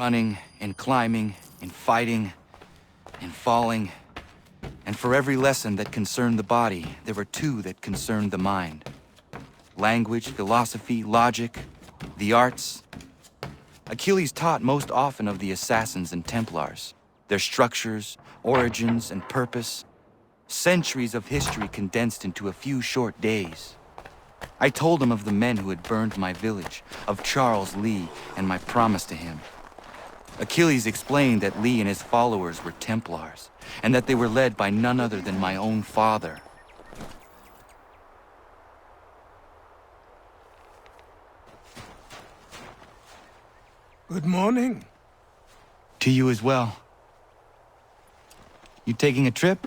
Running and climbing and fighting and falling. And for every lesson that concerned the body, there were two that concerned the mind. Language, philosophy, logic, the arts. Achilles taught most often of the Assassins and Templars, their structures, origins, and purpose. Centuries of history condensed into a few short days. I told him of the men who had burned my village, of Charles Lee and my promise to him. Achilles explained that Lee and his followers were Templars, and that they were led by none other than my own father. Good morning. To you as well. You taking a trip?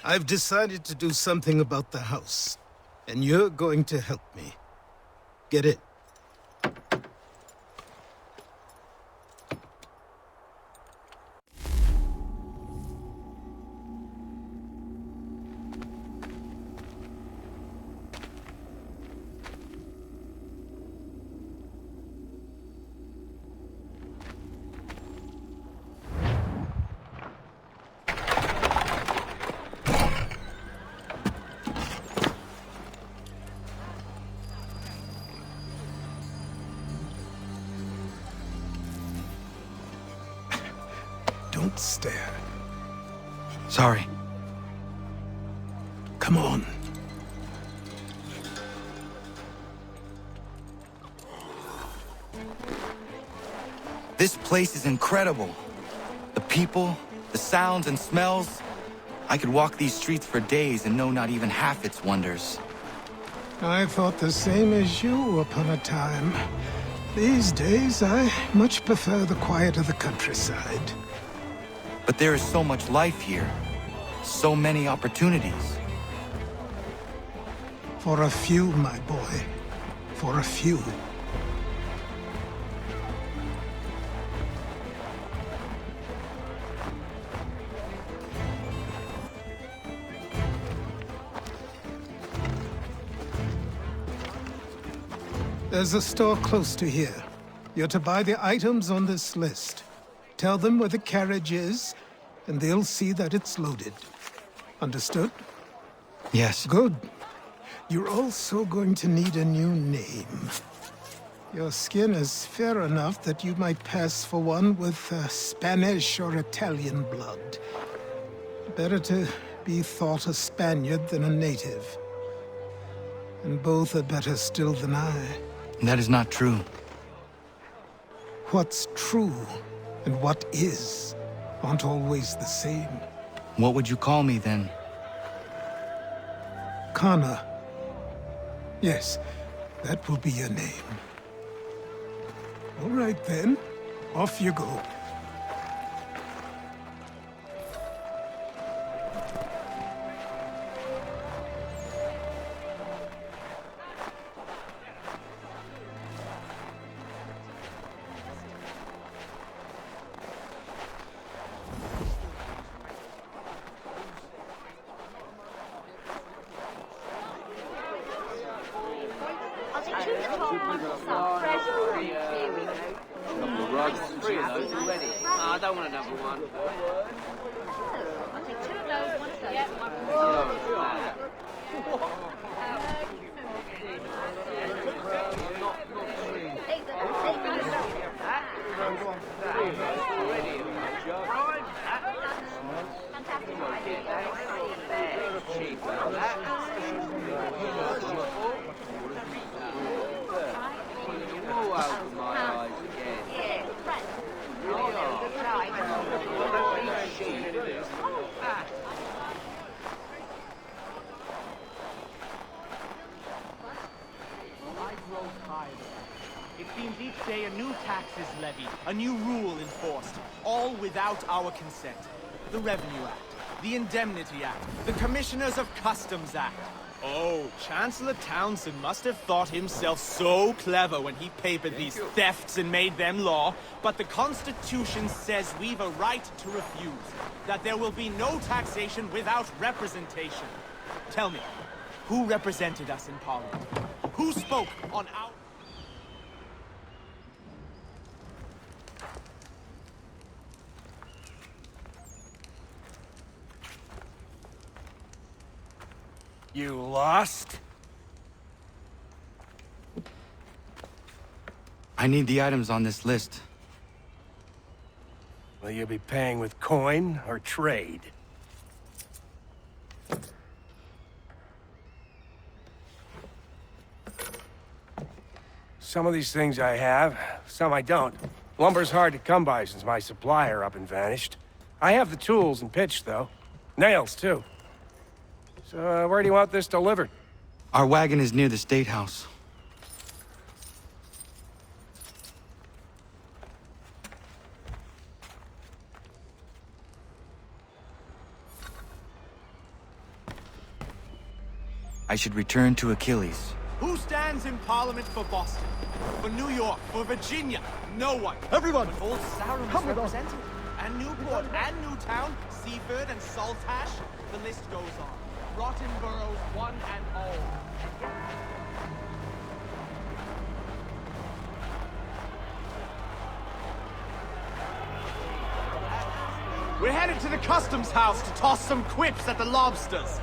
I've decided to do something about the house, and you're going to help me. Get it? Don't stare. Sorry. Come on. This place is incredible. The people, the sounds and smells. I could walk these streets for days and know not even half its wonders. I thought the same as you upon a time. These days, I much prefer the quiet of the countryside. But there is so much life here. So many opportunities. For a few, my boy. For a few. There's a store close to here. You're to buy the items on this list. Tell them where the carriage is, and they'll see that it's loaded. Understood? Yes. Good. You're also going to need a new name. Your skin is fair enough that you might pass for one with Spanish or Italian blood. Better to be thought a Spaniard than a native. And both are better still than I. That is not true. What's true and what is aren't always the same. What would you call me then? Kana. Yes, that will be your name. All right then, off you go. I don't want another one. I'll take two of those, one of those. It seems each day a new tax is levied, a new rule enforced, all without our consent. The Revenue Act, the Indemnity Act, the Commissioners of Customs Act. Oh, Chancellor Townsend must have thought himself so clever when he papered these thefts and made them law, but the Constitution says we've a right to refuse, that there will be no taxation without representation. Tell me, who represented us in Parliament? Who spoke on our... You lost? I need the items on this list. Will you be paying with coin or trade? Some of these things I have, some I don't. Lumber's hard to come by since my supplier up and vanished. I have the tools and pitch, though. Nails, too. So, where do you want this delivered? Our wagon is near the State House. I should return to Achilles. Who stands in Parliament for Boston? For New York? For Virginia? No one. Everyone! But Old Sarum is Come with us. represented. And Newport, and Newtown, Seaford, and Saltash. The list goes on. Rotten boroughs, one and all. We're headed to the customs house to toss some quips at the lobsters.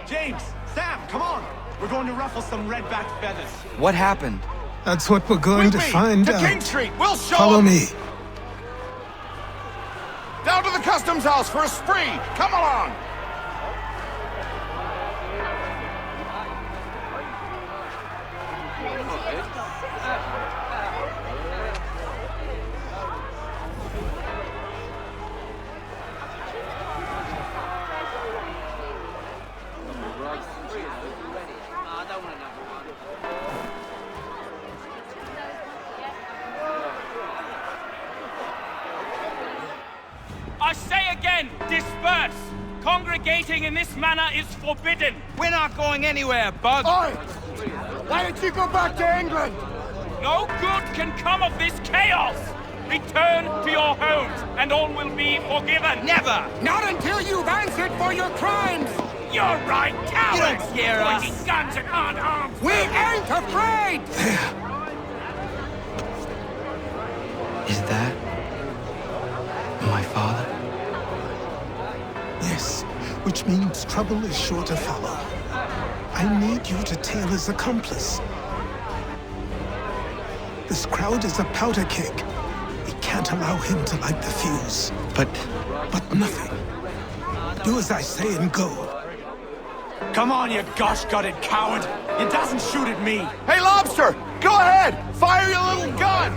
James, Sam, come on. We're going to ruffle some red-backed feathers. What happened? That's what we're going to find to out. King Street! We'll show Follow 'em! me. Down to the customs house for a spree! Come along! I don't want another one. I say again, disperse! Congregating in this manner is forbidden! We're not going anywhere, Bug! Oi! Why don't you go back to England? No good can come of this chaos! Return to your homes, and all will be forgiven! Never! Not until you've answered for your crimes! You're right, cowards! You don't scare us. Pointing guns at unarmed! We ain't afraid! Is that my father? Yes, which means trouble is sure to follow. I need you to tail his accomplice. This crowd is a powder keg. We can't allow him to light the fuse. But But nothing. Do as I say and go. Come on, you gosh-gutted coward! It doesn't shoot at me! Hey, Lobster! Go ahead! Fire your little gun!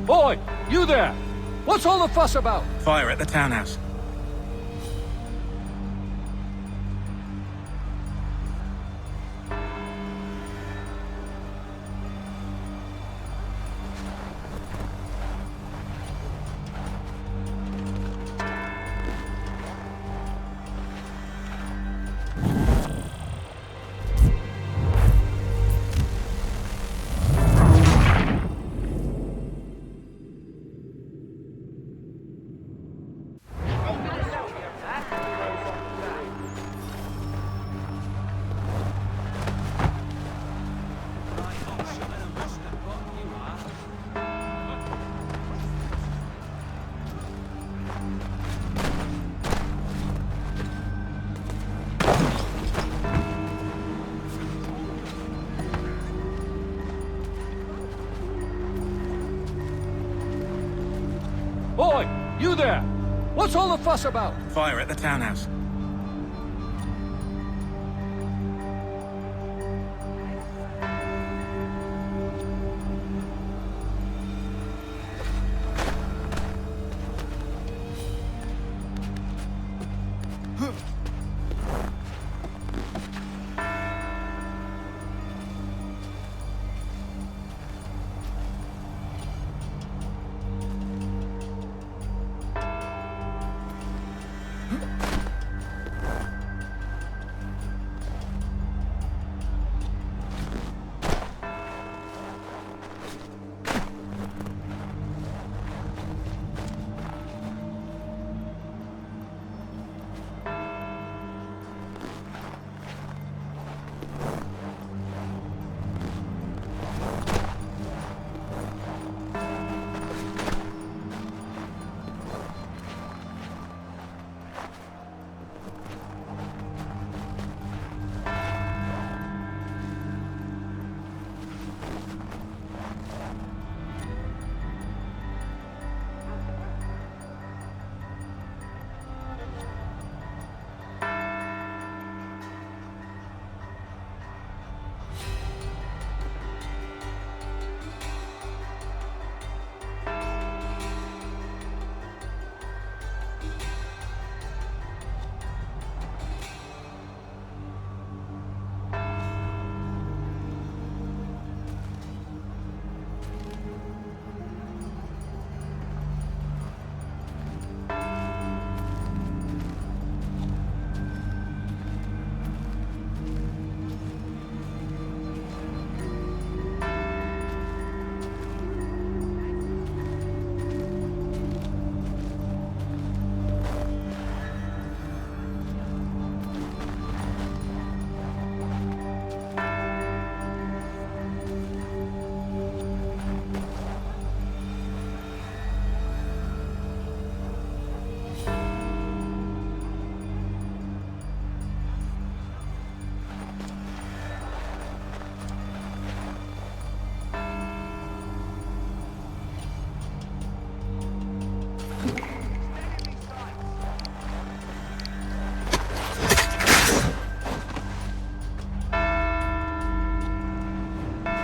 Boy, you there! What's all the fuss about? Fire at the townhouse. Boy, you there! What's all the fuss about? Fire at the townhouse.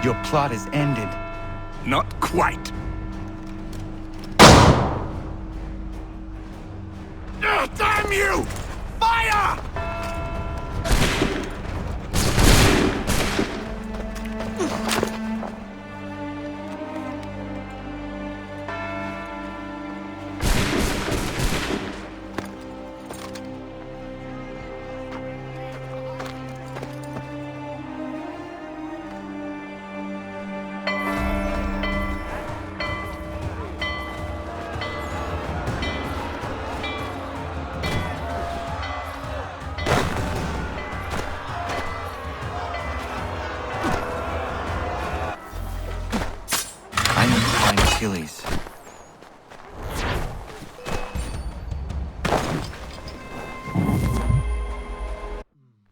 Your plot is ended. Not quite. Damn you! Fire! I need to find Achilles.